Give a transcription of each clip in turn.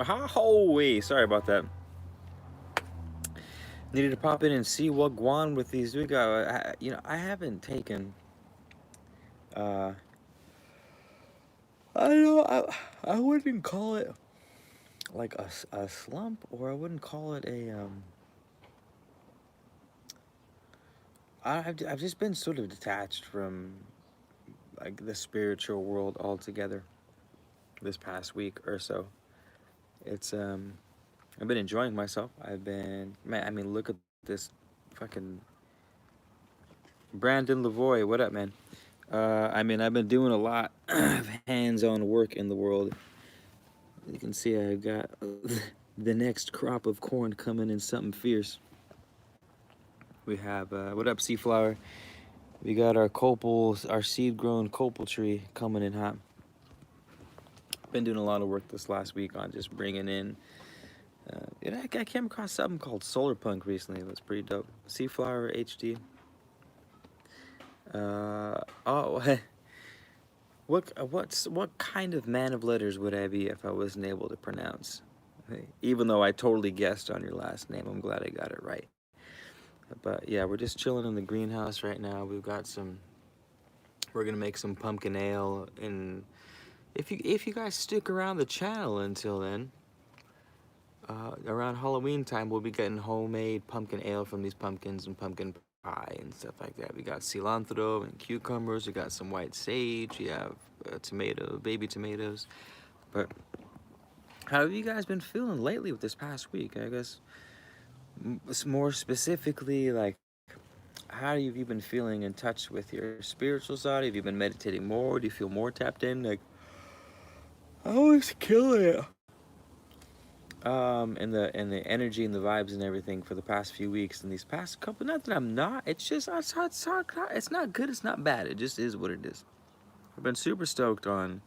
Holy, sorry about that. Needed to pop in and see what Guan with these. We got, I haven't taken. Uh, I don't know. I wouldn't call it like a slump, or I wouldn't call it a. I've just been sort of detached from like the spiritual world altogether this past week or so. It's I've been enjoying myself. I've been, man. I mean, look at this fucking Brandon Lavoy. What up, man? I mean, I've been doing a lot of hands-on work in the world. You can see I've got the next crop of corn coming in something fierce. We have what up, Seaflower? We got our copals, our seed-grown copal tree coming in hot. Been doing a lot of work this last week on just bringing in. I came across something called solar punk recently. That's pretty dope. Seaflower HD. Oh, what kind of man of letters would I be if I wasn't able to pronounce? Even though I totally guessed on your last name, I'm glad I got it right. But yeah, we're just chilling in the greenhouse right now. We've got some. We're gonna make some pumpkin ale, and if you guys stick around the channel until then, around Halloween time, we'll be getting homemade pumpkin ale from these pumpkins and pumpkin pie and stuff like that. We got cilantro and cucumbers. We got some white sage. We have baby tomatoes. But how have you guys been feeling lately with this past week? I guess more specifically, like, how have you been feeling in touch with your spiritual side? Have you been meditating more? Do you feel more tapped in? Like, I always kill it. And the energy and the vibes and everything for the past few weeks and these past couple. Not that I'm not. It's just it's not good. It's not bad. It just is what it is. I've been super stoked on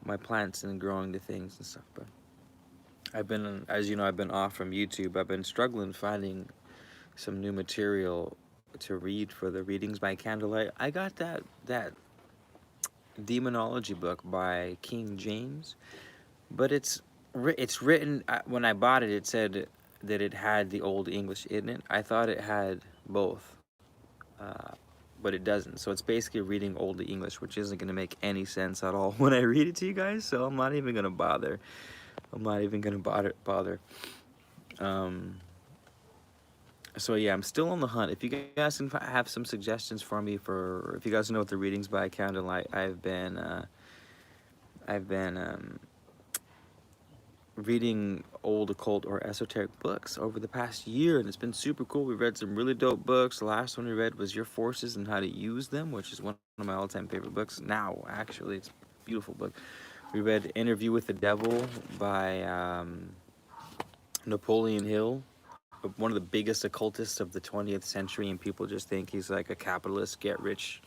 my plants and growing the things and stuff. But I've been, as you know, I've been off from YouTube. I've been struggling finding some new material to read for the readings by candlelight. I got that demonology book by King James, but it's written. When I bought it, it said that it had the Old English in it. I thought it had both, uh, but it doesn't. So it's basically reading Old English, which isn't going to make any sense at all when I read it to you guys. So I'm not even going to bother. I'm not even going to bother. Um, so yeah, I'm still on the hunt. If you guys can have some suggestions for me for, if you guys know what the readings by candlelight, I've been reading old occult or esoteric books over the past year, and it's been super cool. We read some really dope books. The last one we read was Your Forces and How to Use Them, which is one of my all-time favorite books now. Actually, it's a beautiful book. We read Interview with the Devil by Napoleon Hill, one of the biggest occultists of the 20th century, and people just think he's like a capitalist, get rich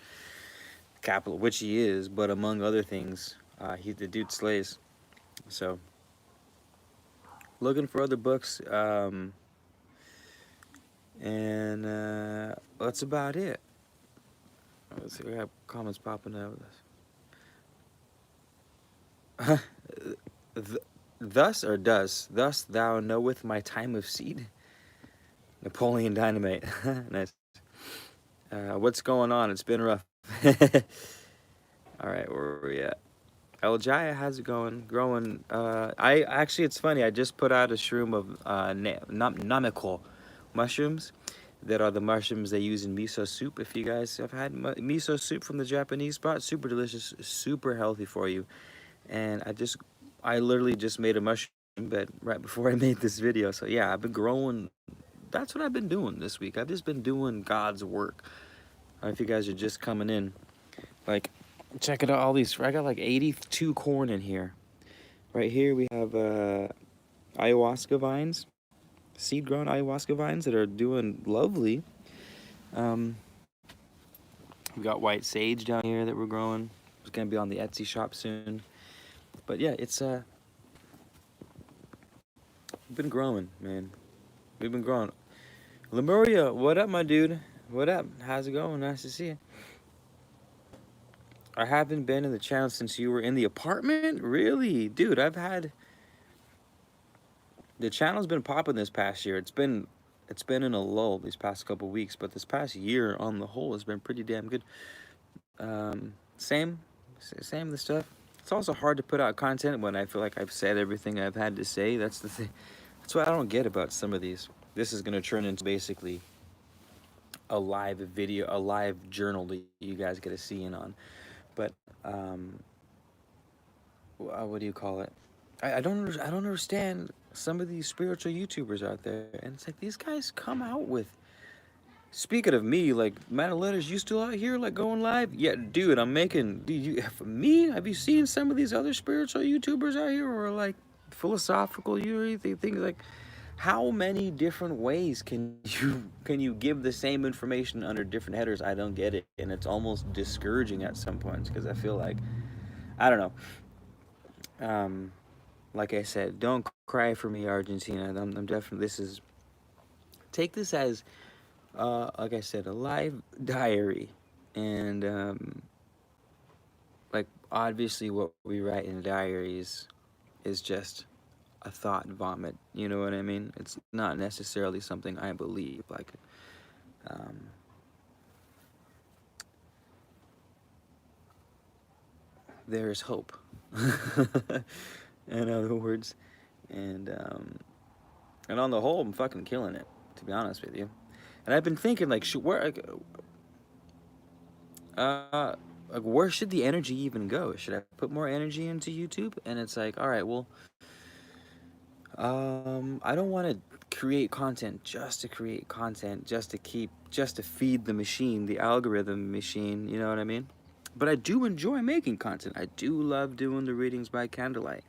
capital, which he is, but among other things, the dude slays. So looking for other books, and that's about it. Let's see, we have comments popping out with us. Thus or does, thus thou knoweth my time of seed? Napoleon Dynamite. Nice. What's going on? It's been rough. All right, where are we at? El Jaya, how's it going? Growing. I actually, it's funny. I just put out a shroom of namiko mushrooms. That are the mushrooms they use in miso soup. If you guys have had miso soup from the Japanese spot, super delicious, super healthy for you. And I literally just made a mushroom bed right before I made this video. So yeah, I've been growing. That's what I've been doing this week. I've just been doing God's work. If you guys are just coming in, like, check it out. All these, I got like 82 corn in here. Right here we have ayahuasca vines, seed-grown ayahuasca vines that are doing lovely. We got white sage down here that we're growing. It's gonna be on the Etsy shop soon. But yeah, it's we've been growing, man. We've been growing. Lemuria, what up, my dude? What up? How's it going? Nice to see you. I haven't been in the channel since you were in the apartment? Really? Dude, I've had the channel's been popping this past year. It's been in a lull these past couple weeks, but this past year on the whole has been pretty damn good. Same, same the stuff. It's also hard to put out content when I feel like I've said everything I've had to say. That's the thing. That's what I don't get about some of these. This is gonna turn into basically a live video, a live journal that you guys get to see in on. But what do you call it? I don't understand some of these spiritual YouTubers out there, and it's like these guys come out with. Speaking of me, like man of letters, you still out here like going live? Yeah, dude, I'm making. Do you for me? Have you seen some of these other spiritual YouTubers out here, or like philosophical? You think like, how many different ways can you give the same information under different headers? I don't get it, and it's almost discouraging at some points because I feel like I don't know. Like I said, don't cry for me, Argentina. I'm definitely. Take this as like I said, a live diary, and like obviously what we write in diaries is just a thought vomit. You know what I mean? It's not necessarily something I believe. Like, um, there is hope. In other words, and on the whole, I'm fucking killing it. To be honest with you, and I've been thinking like, uh, like where should the energy even go? Should I put more energy into YouTube? And it's like, all right, well, I don't want to create content just to create content, just to feed the machine, the algorithm machine. You know what I mean? But I do enjoy making content. I do love doing the readings by candlelight.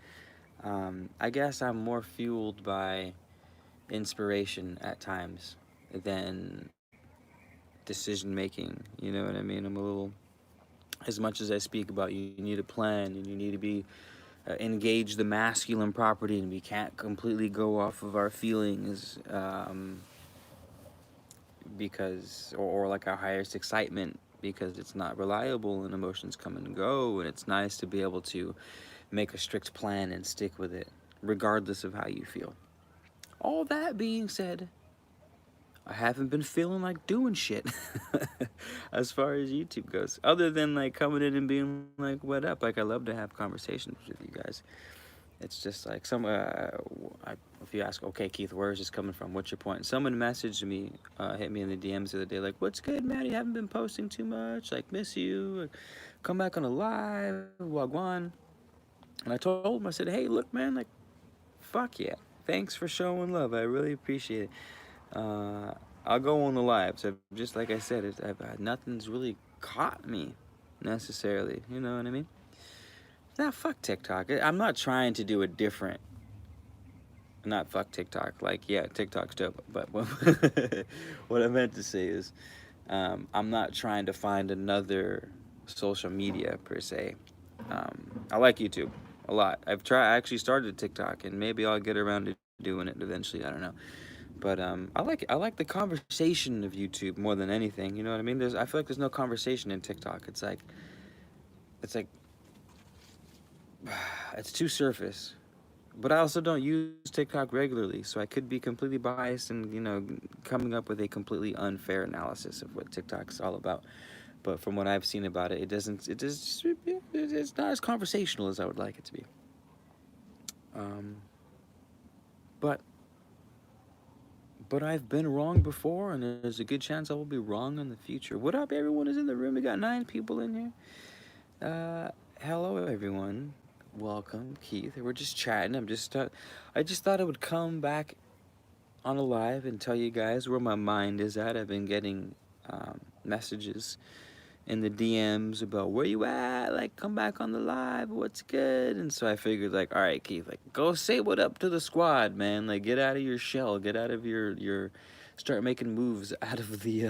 I guess I'm more fueled by inspiration at times than decision making. You know what I mean? I'm a little, as much as I speak about you need a plan and you need to be engage the masculine property and we can't completely go off of our feelings because or like our highest excitement because it's not reliable and emotions come and go, and it's nice to be able to make a strict plan and stick with it regardless of how you feel. All that being said, I haven't been feeling like doing shit as far as YouTube goes. Other than like coming in and being like, what up? Like I love to have conversations with you guys. It's just like if you ask, okay, Keith, where is this coming from? What's your point? And someone messaged me, hit me in the DMs the other day, like, what's good, man? You haven't been posting too much. Like, miss you. Like, come back on a live, wagwan. And I told him, I said, hey, look, man, like, fuck yeah. Thanks for showing love. I really appreciate it. I'll go on the lives. Just like I said, nothing's really caught me necessarily. You know what I mean? Nah, fuck TikTok. I'm not trying to do a different. Not fuck TikTok. Like, yeah, TikTok's dope. But what I meant to say is, I'm not trying to find another social media per se. I like YouTube a lot. I actually started TikTok, and maybe I'll get around to doing it eventually. I don't know. But I like the conversation of YouTube more than anything. You know what I mean? I feel like there's no conversation in TikTok. It's like it's too surface. But I also don't use TikTok regularly, so I could be completely biased and coming up with a completely unfair analysis of what TikTok's all about. But from what I've seen about it, it's not as conversational as I would like it to be. But I've been wrong before, and there's a good chance I will be wrong in the future. What up, everyone is in the room? We got 9 people in here. Hello, everyone. Welcome, Keith. We're just chatting. I just thought I would come back on a live and tell you guys where my mind is at. I've been getting messages in the DMs about where you at, like come back on the live, what's good. And so I figured like, all right, Keith, like go say what up to the squad, man. Like get out of your shell, get out of your start making moves out of the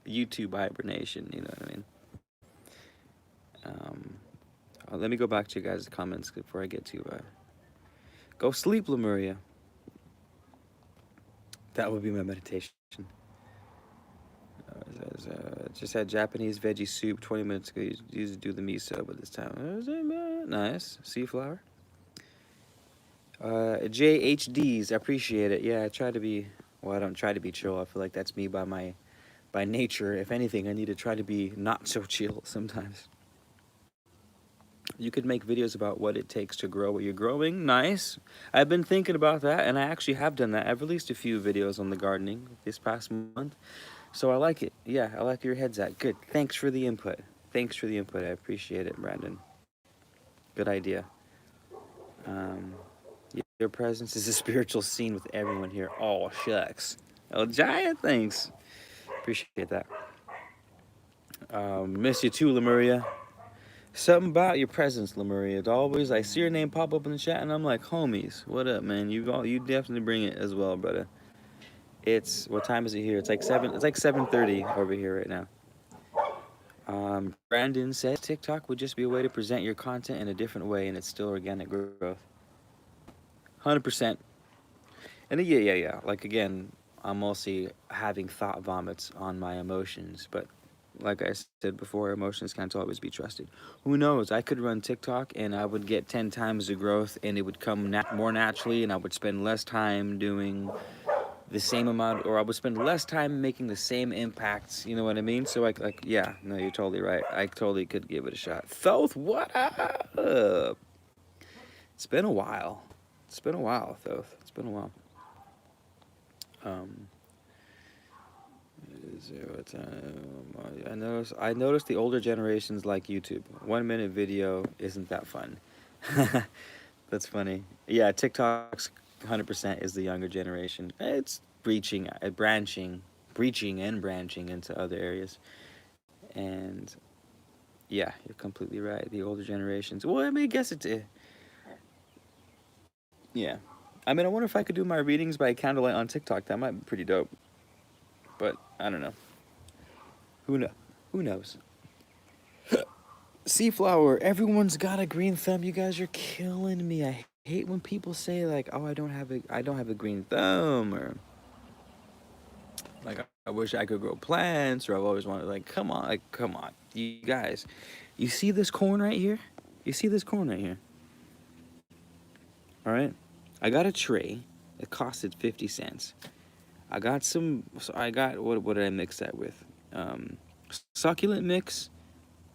YouTube hibernation, you know what I mean? Let me go back to you guys' comments before I get to go sleep, Lemuria. That would be my meditation. Just had Japanese veggie soup 20 minutes ago. Used to do the miso, but this time nice. Sea flour. JHDs, I appreciate it. Yeah, I try to be, well, I don't try to be chill. I feel like that's me by nature. If anything, I need to try to be not so chill sometimes. You could make videos about what it takes to grow what you're growing. Nice. I've been thinking about that, and I actually have done that. I've released a few videos on the gardening this past month, so I like it. Yeah, I like where your head's at. Good. Thanks for the input. Thanks for the input. I appreciate it, Brandon. Good idea. Um, your presence is a spiritual scene with everyone here. Oh, shucks. Oh, Giant, thanks. Appreciate that. Miss you too, Lemuria. Something about your presence, Lemuria. It's always, I see your name pop up in the chat, and I'm like, homies, what up, man? You definitely bring it as well, brother. It's, what time is it here? It's like 7:30 over here right now. Brandon says TikTok would just be a way to present your content in a different way, and it's still organic growth. 100%. And yeah. Like, again, I'm mostly having thought vomits on my emotions, but like I said before, emotions can't always be trusted. Who knows? I could run TikTok and I would get 10 times the growth, and it would come more naturally, and I would spend less time doing the same amount, or I would spend less time making the same impacts. You know what I mean? So yeah, no, you're totally right. I totally could give it a shot. Thoth, what up? It's been a while. Thoth. It's been a while. I noticed the older generations like YouTube. 1 minute video isn't that fun. That's funny. Yeah, TikTok's 100% is the younger generation. It's breaching and branching into other areas. And yeah, you're completely right. The older generations. Well, I mean, I guess it's yeah. I mean, I wonder if I could do my readings by candlelight on TikTok. That might be pretty dope. But I don't know. Who knows? Seaflower, everyone's got a green thumb. You guys are killing me. I hate when people say like, "Oh, I don't have a green thumb," or like, "I wish I could grow plants," or "I've always wanted." Like, come on, you guys. You see this corn right here? All right. I got a tray. It costed 50 cents. I got some. So I got what did I mix that with? Succulent mix.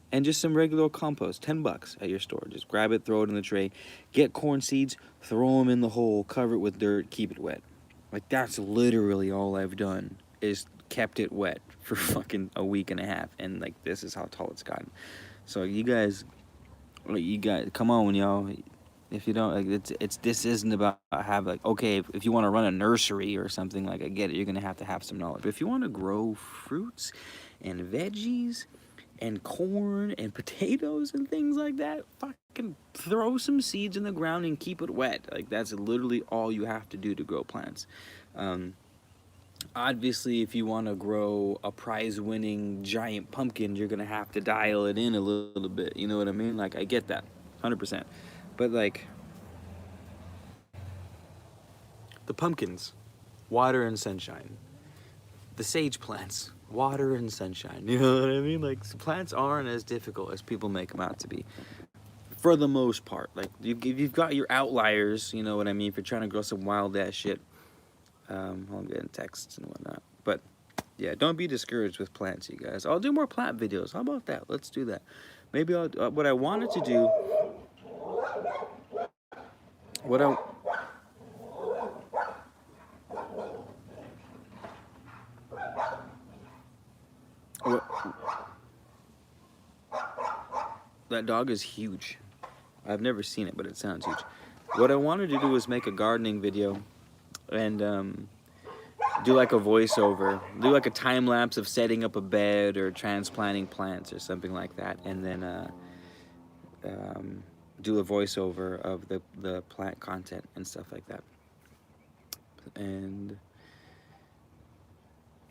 And just some regular compost, $10 at your store. Just grab it, throw it in the tray. Get corn seeds, throw them in the hole, cover it with dirt, keep it wet. Like, that's literally all I've done, is kept it wet for fucking a week and a half. And, like, this is how tall it's gotten. So you guys, come on, y'all. If you don't, like, this isn't about like, okay, if you want to run a nursery or something, like, I get it, you're going to have some knowledge. But if you want to grow fruits and veggies and corn and potatoes and things like that, fucking throw some seeds in the ground and keep it wet. Like, that's literally all you have to do to grow plants. Obviously, if you want to grow a prize-winning giant pumpkin, you're gonna have to dial it in a little bit. You know what I mean? Like, I get that, 100%. But like, the pumpkins, water and sunshine. The sage plants, water and sunshine. You know what I mean? Like, plants aren't as difficult as people make them out to be, for the most part. Like, you've got your outliers, you know what I mean, if you're trying to grow some wild ass shit. I'm getting texts and whatnot. But yeah, don't be discouraged with plants, you guys. I'll do more plant videos. How about that? Let's do that. Maybe I'll what I wanted to do. That dog is huge. I've never seen it, but it sounds huge. What I wanted to do was make a gardening video and do like a voiceover, do like a time lapse of setting up a bed or transplanting plants or something like that, and then do a voiceover of the plant content and stuff like that. And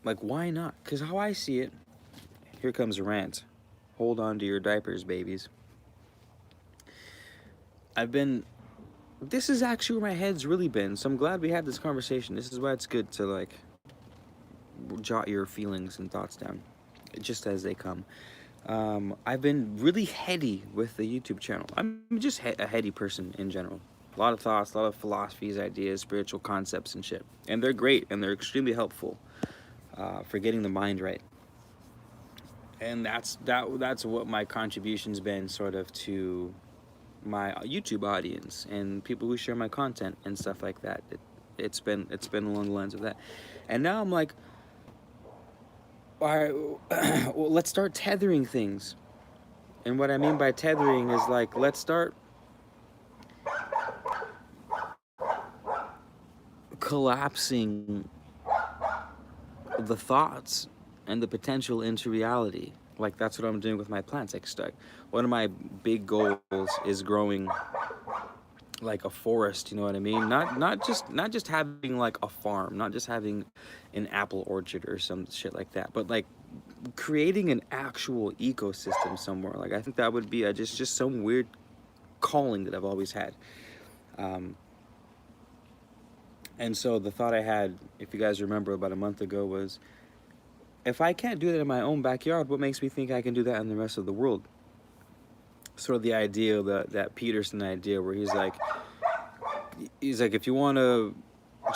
like, why not? Because how I see it, here comes a rant. Hold on to your diapers, babies. This is actually where my head's really been, so I'm glad we had this conversation. This is why it's good to, like, jot your feelings and thoughts down, just as they come. I've been really heady with the YouTube channel. I'm just a heady person in general. A lot of thoughts, a lot of philosophies, ideas, spiritual concepts and shit. And they're great, and they're extremely helpful for getting the mind right. And that's what my contribution's been, sort of, to my YouTube audience and people who share my content and stuff like that. It's been along the lines of that. And now I'm like, all right, well, let's start tethering things. And what I mean by tethering is, like, let's start collapsing the thoughts and the potential into reality. Like, that's what I'm doing with my plants. Like, one of my big goals is growing like a forest, you know what I mean? Not just having like a farm, not just having an apple orchard or some shit like that, but like creating an actual ecosystem somewhere. Like, I think that would be just some weird calling that I've always had. And so the thought I had, if you guys remember, about a month ago was, if I can't do that in my own backyard, what makes me think I can do that in the rest of the world? Sort of the idea, that Peterson idea, where he's like, if you want to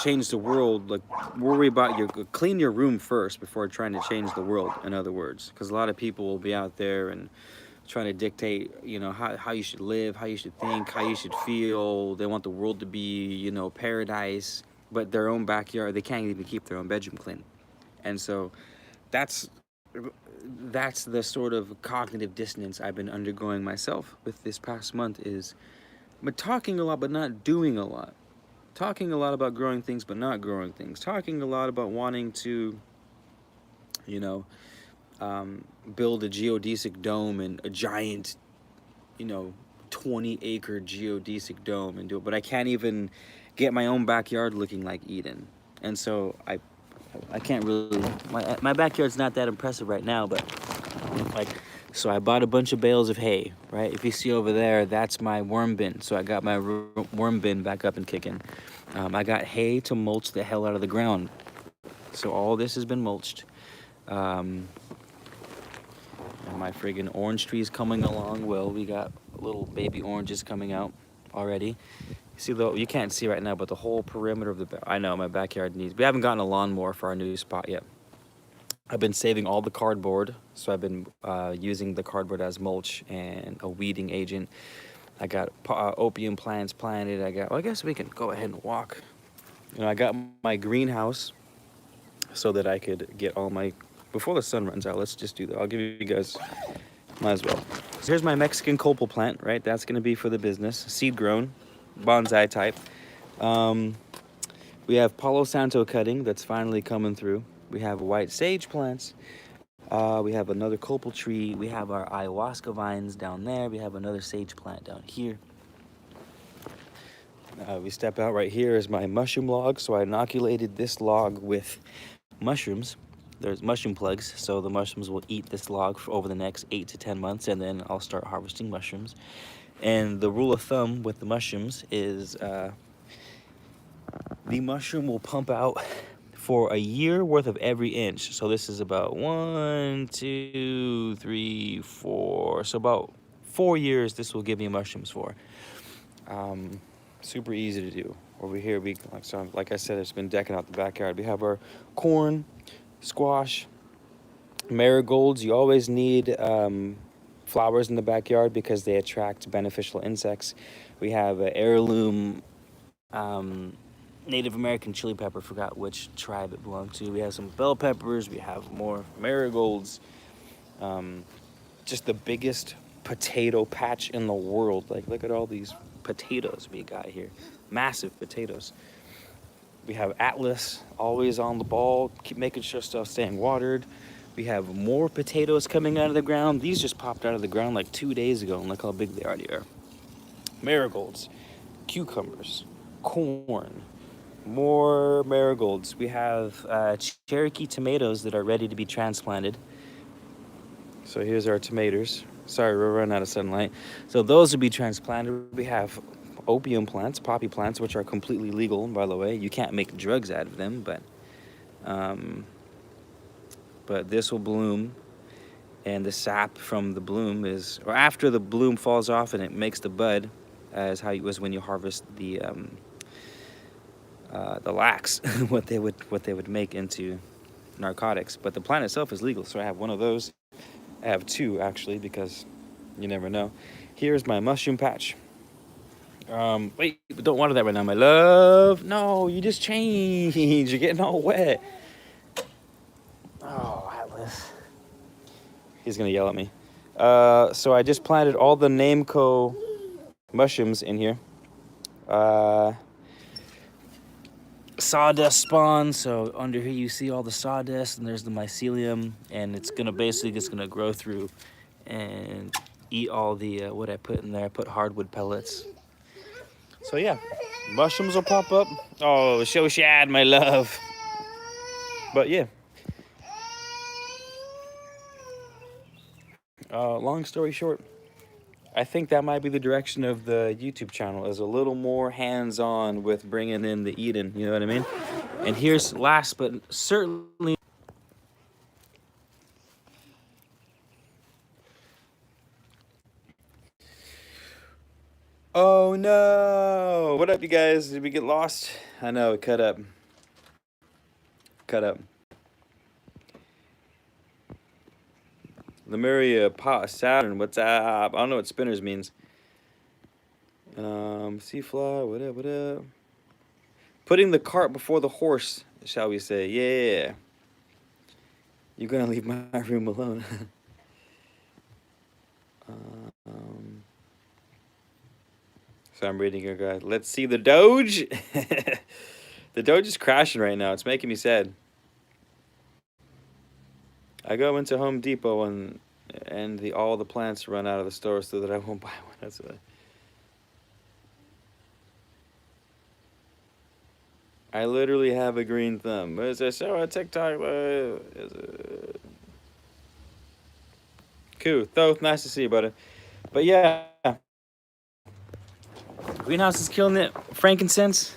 change the world, like, worry about clean your room first before trying to change the world, in other words. Because a lot of people will be out there and trying to dictate, you know, how you should live, how you should think, how you should feel. They want the world to be, you know, paradise, but their own backyard, they can't even keep their own bedroom clean. And so that's the sort of cognitive dissonance I've been undergoing myself with this past month. Is but talking a lot but not doing a lot. Talking a lot about growing things but not growing things. Talking a lot about wanting to, you know, build a geodesic dome, and a giant, you know, 20-acre geodesic dome, and do it. But I can't even get my own backyard looking like Eden. And so I can't really, my backyard's not that impressive right now, but like, so I bought a bunch of bales of hay, right? If you see over there, that's my worm bin. So I got my worm bin back up and kicking. I got hay to mulch the hell out of the ground. So all this has been mulched. And my friggin' orange tree's coming along well. We got little baby oranges coming out already. See, though, you can't see right now, but the whole perimeter of I know my backyard needs, we haven't gotten a lawnmower for our new spot yet. I've been saving all the cardboard, so I've been using the cardboard as mulch and a weeding agent. I got opium plants planted. Well, I guess we can go ahead and walk. You know, I got my greenhouse so that I could get all my, before the sun runs out, let's just do that. I'll give you guys, might as well. So here's my Mexican copal plant, right? That's gonna be for the business, seed grown, bonsai type. We have Palo Santo cutting that's finally coming through. We have white sage plants. We have another copal tree. We have our ayahuasca vines down there. We have another sage plant down here. We step out right here is my mushroom log. So I inoculated this log with mushrooms. There's mushroom plugs, so the mushrooms will eat this log for over the next 8 to 10 months, and then I'll start harvesting mushrooms. And the rule of thumb with the mushrooms is the mushroom will pump out for a year worth of every inch. So this is about 1, 2, 3, 4. So about 4 years this will give me mushrooms for. Super easy to do. Over here, like I said, it's been decking out the backyard. We have our corn, squash, marigolds. You always need flowers in the backyard because they attract beneficial insects. We have an heirloom Native American chili pepper, forgot which tribe it belonged to. We have some bell peppers, we have more marigolds. Just the biggest potato patch in the world. Like, look at all these potatoes we got here. Massive potatoes. We have Atlas, always on the ball, keep making sure stuff's staying watered. We have more potatoes coming out of the ground. These just popped out of the ground like 2 days ago, and look how big they already are. Marigolds, cucumbers, corn, more marigolds. We have Cherokee tomatoes that are ready to be transplanted. So here's our tomatoes. Sorry, we're running out of sunlight. So those will be transplanted. We have opium plants, poppy plants, which are completely legal, by the way. You can't make drugs out of them, but this will bloom, and the sap from the bloom or after the bloom falls off and it makes the bud, as how it was when you harvest the lax, what they would make into narcotics. But the plant itself is legal, so I have one of those. I have two actually, because you never know. Here's my mushroom patch. Wait, don't water that right now, my love. No, you just changed. You're getting all wet. Oh, Atlas. He's gonna yell at me. So I just planted all the Nameco mushrooms in here. Sawdust spawn, so under here you see all the sawdust, and there's the mycelium, and it's gonna basically just gonna grow through and eat all the what I put in there. I put hardwood pellets. So yeah, mushrooms will pop up. Oh, so sad, my love. But yeah. Long story short, I think that might be the direction of the YouTube channel, is a little more hands-on with bringing in the Eden, you know what I mean? And here's last but certainly... Oh no! What up, you guys? Did we get lost? I know, it cut up. Cut up. Lemuria, Saturn, what's up? I don't know what spinners means. Seafly, what up, what up? Putting the cart before the horse, shall we say. Yeah. You're gonna leave my room alone. So I'm reading here, guys. Let's see the Doge. The Doge is crashing right now. It's making me sad. I go into Home Depot and all the plants run out of the store so that I won't buy one. That's why. I literally have a green thumb. Is it so on TikTok? Is it? Cool. Thoth, nice to see you, buddy. But yeah. Greenhouse is killing it. Frankincense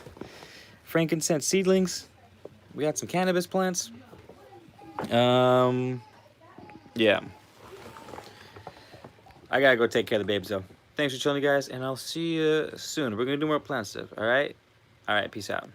seedlings. We got some cannabis plants. Yeah. I gotta go take care of the babes though. Thanks for chilling, guys, and I'll see you soon. We're gonna do more plant stuff. All right. Peace out.